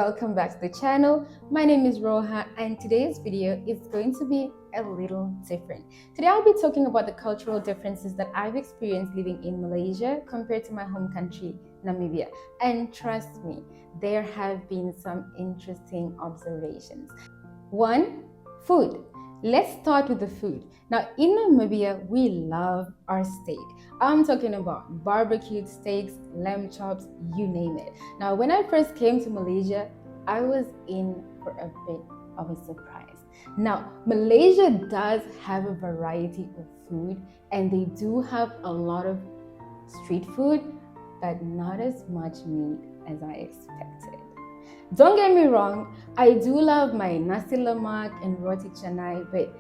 welcome back to the channel. My name is Roha and today's video is going to be a little different. Today I'll be talking about the cultural differences that I've experienced living in Malaysia compared to my home country, Namibia. And trust me, there have been some interesting observations. 1. Food. Let's start with the food. Now, in Namibia, we love our steak. I'm talking about barbecued steaks, lamb chops, you name it. Now, when I first came to Malaysia, I was in for a bit of a surprise. Now, Malaysia does have a variety of food, and they do have a lot of street food, but not as much meat as I expected. Don't get me wrong, I do love my nasi lemak and roti canai, but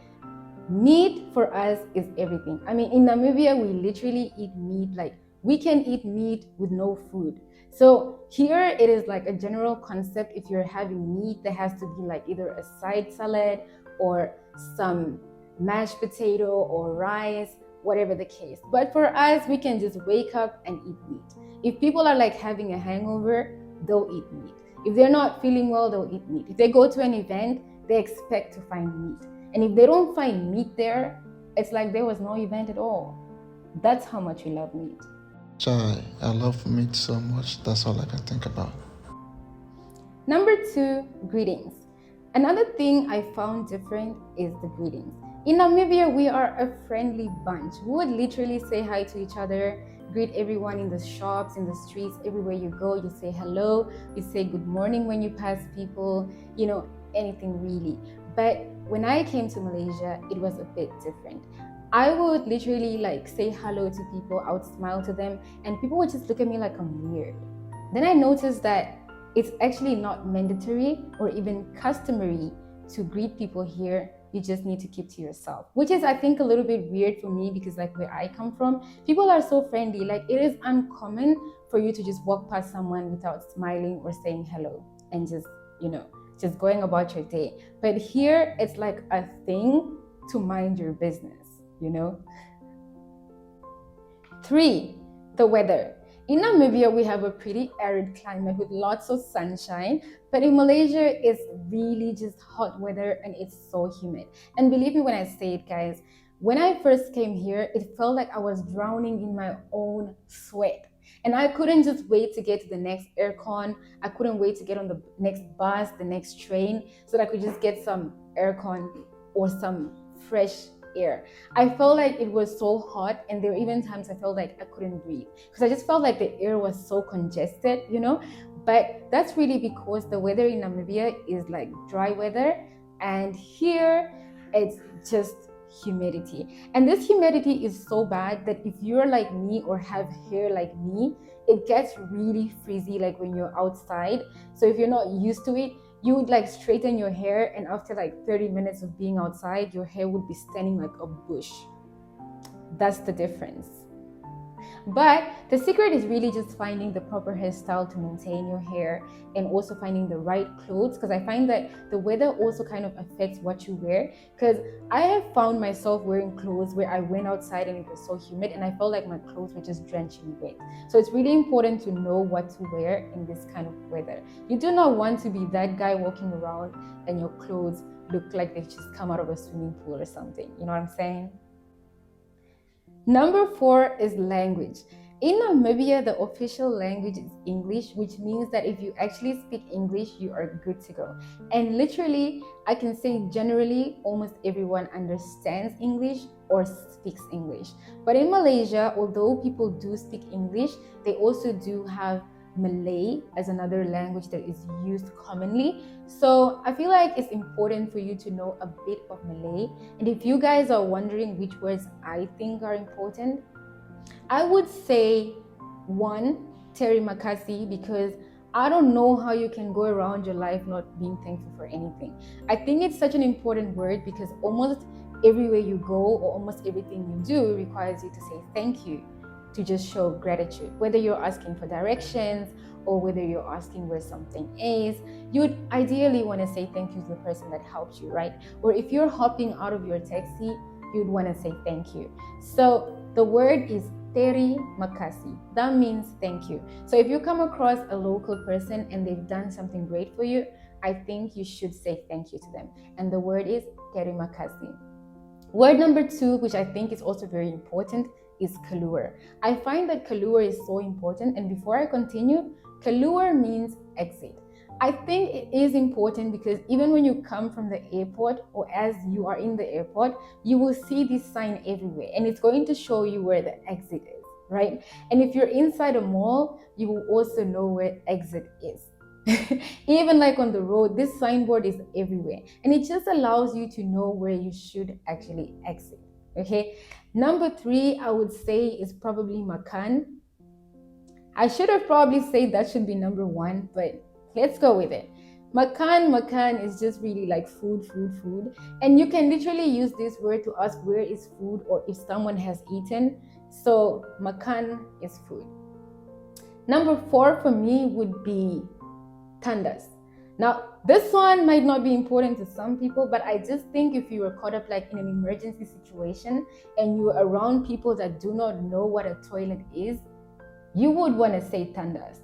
meat for us is everything. I mean, in Namibia, we literally eat meat, like we can eat meat with no food. So here it is like a general concept. If you're having meat, there has to be like either a side salad or some mashed potato or rice, whatever the case. But for us, we can just wake up and eat meat. If people are like having a hangover, they'll eat meat. If they're not feeling well, they'll eat meat. If they go to an event, they expect to find meat. And if they don't find meat there, it's like there was no event at all. That's how much we love meat. Chai, I love meat so much. That's all I can think about. Number 2, greetings. Another thing I found different is the greetings. In Namibia, we are a friendly bunch. We would literally say hi to each other, greet everyone in the shops, in the streets, everywhere you go, you say hello, you say good morning when you pass people, anything really. But when I came to Malaysia, it was a bit different. I would literally say hello to people, I would smile to them, and people would just look at me like I'm weird. Then I noticed that it's actually not mandatory or even customary to greet people here. You just need to keep to yourself, which is, I think, a little bit weird for me because where I come from, people are so friendly. It is uncommon for you to just walk past someone without smiling or saying hello and just going about your day. But here it's like a thing to mind your business, 3, the weather. In Namibia, we have a pretty arid climate with lots of sunshine, but in Malaysia, it's really just hot weather and it's so humid. And believe me when I say it, guys, when I first came here, it felt like I was drowning in my own sweat. And I couldn't just wait to get to the next aircon. I couldn't wait to get on the next bus, the next train, so that I could just get some aircon or some fresh air. I felt like it was so hot, and there were even times I felt like I couldn't breathe because I just felt like the air was so congested, But that's really because the weather in Namibia is like dry weather, and here it's just humidity. And this humidity is so bad that if you're like me or have hair like me, it gets really frizzy when you're outside. So if you're not used to it, you would straighten your hair, and after 30 minutes of being outside, your hair would be standing like a bush. That's the difference. But the secret is really just finding the proper hairstyle to maintain your hair, and also finding the right clothes, because I find that the weather also kind of affects what you wear. Because I have found myself wearing clothes where I went outside and it was so humid and I felt like my clothes were just drenching wet. So it's really important to know what to wear in this kind of weather. You do not want to be that guy walking around and your clothes look like they've just come out of a swimming pool or something. You know what I'm saying? Number 4 is language. In Namibia, the official language is English, which means that if you actually speak English, you are good to go. And literally, I can say generally, almost everyone understands English or speaks English. But in Malaysia, although people do speak English, they also do have Malay as another language that is used commonly. So I feel like it's important for you to know a bit of Malay. And if you guys are wondering which words I think are important, I would say 1, terima kasih, because I don't know how you can go around your life not being thankful for anything. I think it's such an important word because almost everywhere you go or almost everything you do requires you to say thank you, to just show gratitude. Whether you're asking for directions or whether you're asking where something is, you'd ideally want to say thank you to the person that helped you, right? Or if you're hopping out of your taxi, you'd want to say thank you. So the word is Teri makasi. That means thank you. So if you come across a local person and they've done something great for you, I think you should say thank you to them. And the word is Teri makasi. Word number 2, which I think is also very important, is kaluar. I find that kaluar is so important, and before I continue, kaluar means exit. I think it is important because even when you come from the airport or as you are in the airport, you will see this sign everywhere and it's going to show you where the exit is, right? And if you're inside a mall, you will also know where exit is. Even like on the road, this signboard is everywhere and it just allows you to know where you should actually exit. Okay, number 3 I would say is probably makan. I should have probably said that should be number 1, but let's go with it. Makan is just really like food. And you can literally use this word to ask where is food or if someone has eaten. So makan is food. Number 4 for me would be Tandas. Now, this one might not be important to some people, but I just think if you were caught up like in an emergency situation and you're around people that do not know what a toilet is, you would want to say Tandas.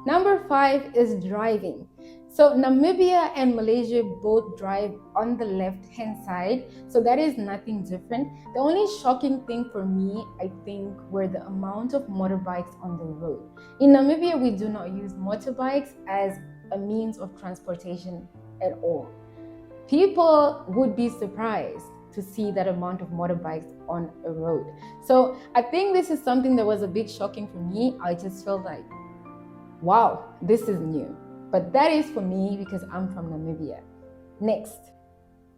Number 5 is driving. So Namibia and Malaysia both drive on the left-hand side, so that is nothing different. The only shocking thing for me, I think, were the amount of motorbikes on the road. In Namibia, we do not use motorbikes as a means of transportation at all. People would be surprised to see that amount of motorbikes on a road. So I think this is something that was a bit shocking for me. I just felt like, wow, this is new. But that is for me because I'm from Namibia. Next.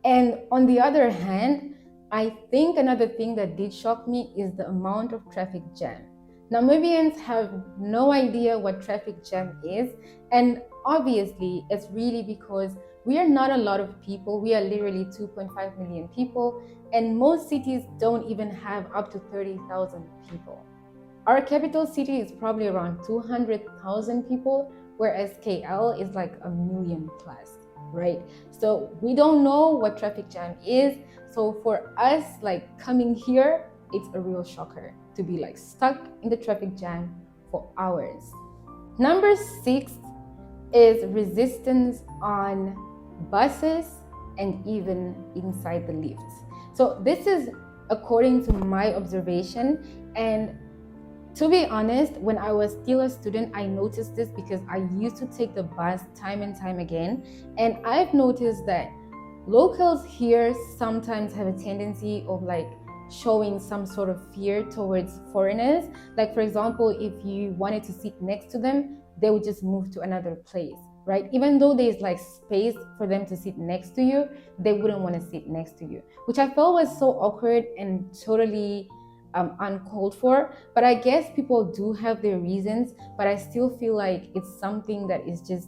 And on the other hand, I think another thing that did shock me is the amount of traffic jam. Namibians have no idea what traffic jam is. And obviously, it's really because we are not a lot of people. We are literally 2.5 million people. And most cities don't even have up to 30,000 people. Our capital city is probably around 200,000 people, whereas KL is like 1 million plus, right? So we don't know what traffic jam is. So for us, like coming here, it's a real shocker to be like stuck in the traffic jam for hours. Number 6 is resistance on buses and even inside the lifts. So this is according to my observation, and to be honest, when I was still a student, I noticed this because I used to take the bus time and time again. And I've noticed that locals here sometimes have a tendency of like showing some sort of fear towards foreigners. Like for example, if you wanted to sit next to them, they would just move to another place, right? Even though there's like space for them to sit next to you, they wouldn't want to sit next to you, which I felt was so awkward and totally uncalled for. But I guess people do have their reasons, but I still feel like it's something that is just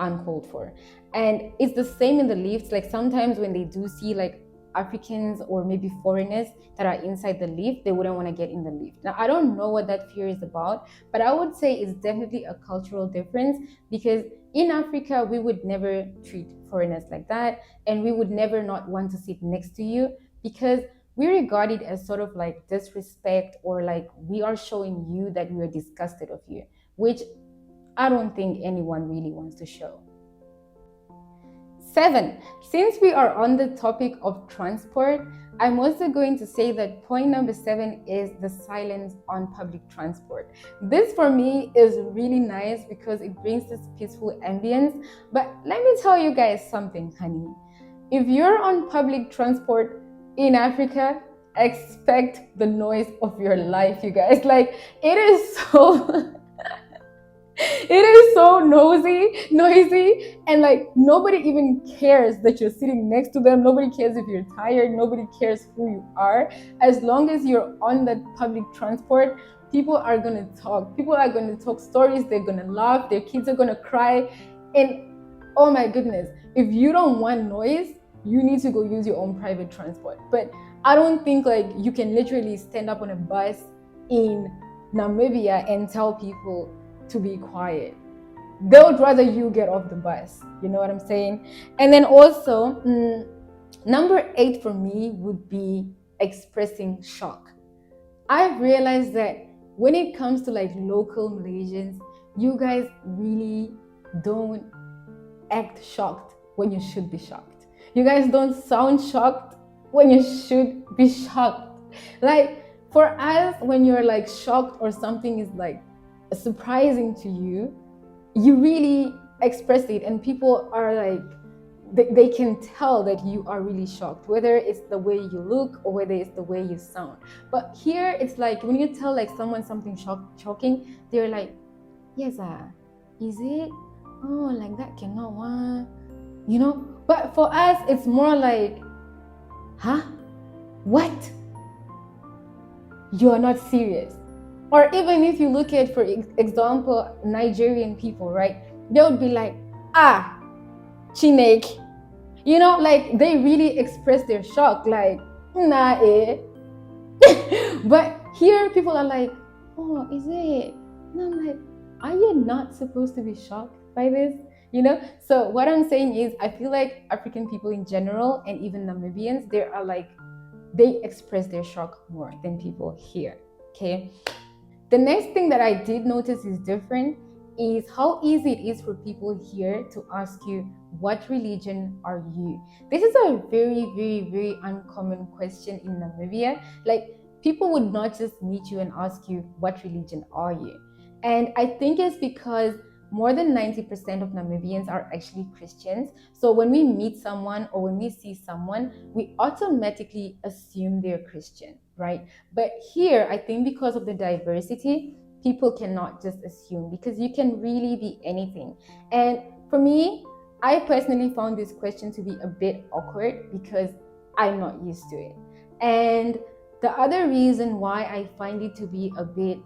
uncalled for. And it's the same in the lifts. Like sometimes when they do see like Africans or maybe foreigners that are inside the lift, they wouldn't want to get in the lift. Now, I don't know what that fear is about, but I would say it's definitely a cultural difference because in Africa, we would never treat foreigners like that. And we would never not want to sit next to you because we regard it as sort of like disrespect or like we are showing you that we are disgusted of you, which I don't think anyone really wants to show. 7, since we are on the topic of transport, I'm also going to say that point number 7 is the silence on public transport. This for me is really nice because it brings this peaceful ambience. But let me tell you guys something, honey. If you're on public transport in Africa, expect the noise of your life, you guys. Like, it is so it is so noisy, and like nobody even cares that you're sitting next to them. Nobody cares if you're tired. Nobody cares who you are. As long as you're on that public transport, people are gonna talk. People are gonna talk stories. They're gonna laugh. Their kids are gonna cry. And oh my goodness, if you don't want noise, you need to go use your own private transport. But I don't think like you can literally stand up on a bus in Namibia and tell people to be quiet. They would rather you get off the bus. You know what I'm saying? And then also, number 8 for me would be expressing shock. I've realized that when it comes to like local Malaysians, you guys really don't act shocked when you should be shocked. You guys don't sound shocked when you should be shocked. Like for us, when you're like shocked or something is like surprising to you, you really express it, and people are like, they can tell that you are really shocked, whether it's the way you look or whether it's the way you sound. But here it's like when you tell like someone something shocking, they're like, yes, is it? Oh, like that cannot want, you know? But for us, it's more like, huh? What? You are not serious. Or even if you look at, for example, Nigerian people, right? They would be like, Chinek. You know, like they really express their shock, like, nah, eh. But here people are like, oh, is it? And I'm like, are you not supposed to be shocked by this? You know? So what I'm saying is, I feel like African people in general, and even Namibians, they express their shock more than people here. Okay. The next thing that I did notice is different is how easy it is for people here to ask you, what religion are you? This is a very, very, very uncommon question in Namibia. Like, people would not just meet you and ask you, what religion are you? And I think it's because more than 90% of Namibians are actually Christians. So when we meet someone or when we see someone, we automatically assume they're Christian, right? But here, I think because of the diversity, people cannot just assume, because you can really be anything. And for me, I personally found this question to be a bit awkward because I'm not used to it. And the other reason why I find it to be a bit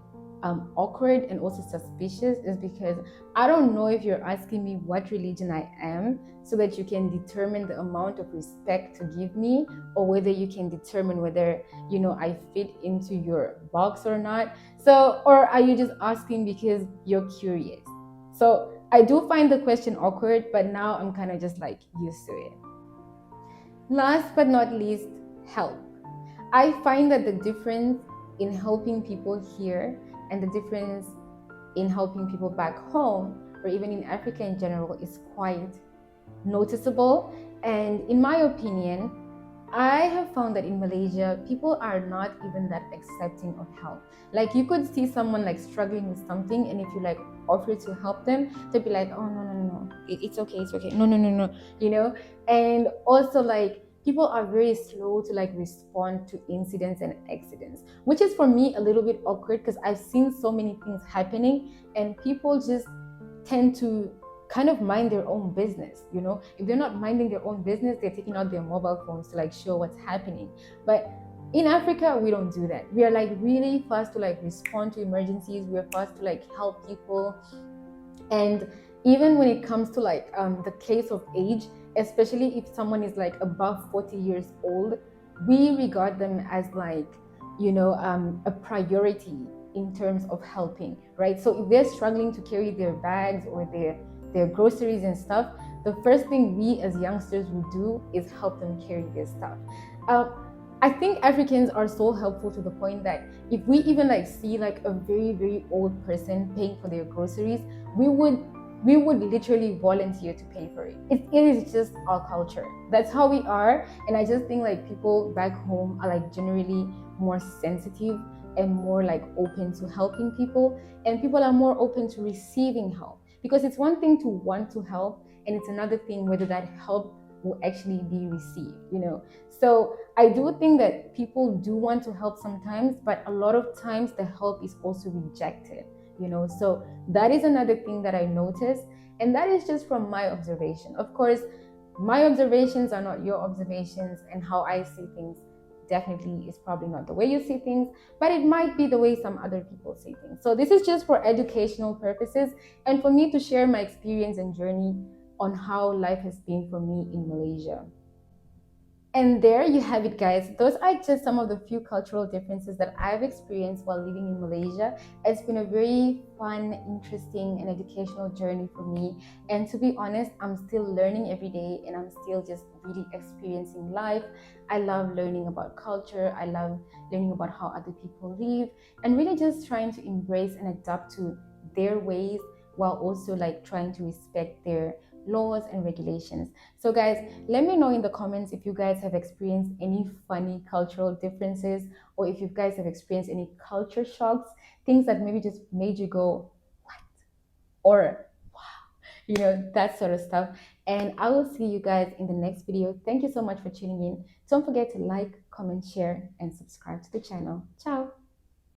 awkward and also suspicious is because I don't know if you're asking me what religion I am so that you can determine the amount of respect to give me, or whether you can determine whether, you know, I fit into your box or not. So, or are you just asking because you're curious? So I do find the question awkward, but now I'm kind of just like used to it. Last but not least, help. I find that the difference in helping people here and the difference in helping people back home, or even in Africa in general, is quite noticeable. And in my opinion, I have found that in Malaysia, people are not even that accepting of help. Like, you could see someone like struggling with something, and if you like offer to help them, they'd be like, oh, no, it's okay, no, you know. And also, like, people are very slow to like respond to incidents and accidents, which is for me a little bit awkward because I've seen so many things happening and people just tend to kind of mind their own business. You know, if they're not minding their own business, they're taking out their mobile phones to like show what's happening. But in Africa, we don't do that. We are like really fast to like respond to emergencies. We're fast to like help people. And even when it comes to like the case of age, especially if someone is like above 40 years old, we regard them as like, you know, a priority in terms of helping, right? So if they're struggling to carry their bags or their groceries and stuff, the first thing we as youngsters would do is help them carry their stuff. I think Africans are so helpful to the point that if we even like see like a very, very old person paying for their groceries, we would literally volunteer to pay for it. It is just our culture. That's how we are. And I just think like people back home are like generally more sensitive and more like open to helping people, and people are more open to receiving help, because it's one thing to want to help and it's another thing whether that help will actually be received, you know. So I do think that people do want to help sometimes, but a lot of times the help is also rejected, you know. So that is another thing that I noticed, and that is just from my observation. Of course, my observations are not your observations, and how I see things definitely is probably not the way you see things, but it might be the way some other people see things. So this is just for educational purposes and for me to share my experience and journey on how life has been for me in Malaysia. And there you have it, guys. Those are just some of the few cultural differences that I've experienced while living in Malaysia. It's been a very fun, interesting, and educational journey for me. And to be honest, I'm still learning every day and I'm still just really experiencing life. I love learning about culture, I love learning about how other people live, and really just trying to embrace and adapt to their ways while also like trying to respect their laws and regulations. So, guys, let me know in the comments if you guys have experienced any funny cultural differences or if you guys have experienced any culture shocks, things that maybe just made you go, what? Or, that sort of stuff. And I will see you guys in the next video. Thank you so much for tuning in. Don't forget to like, comment, share, and subscribe to the channel. Ciao.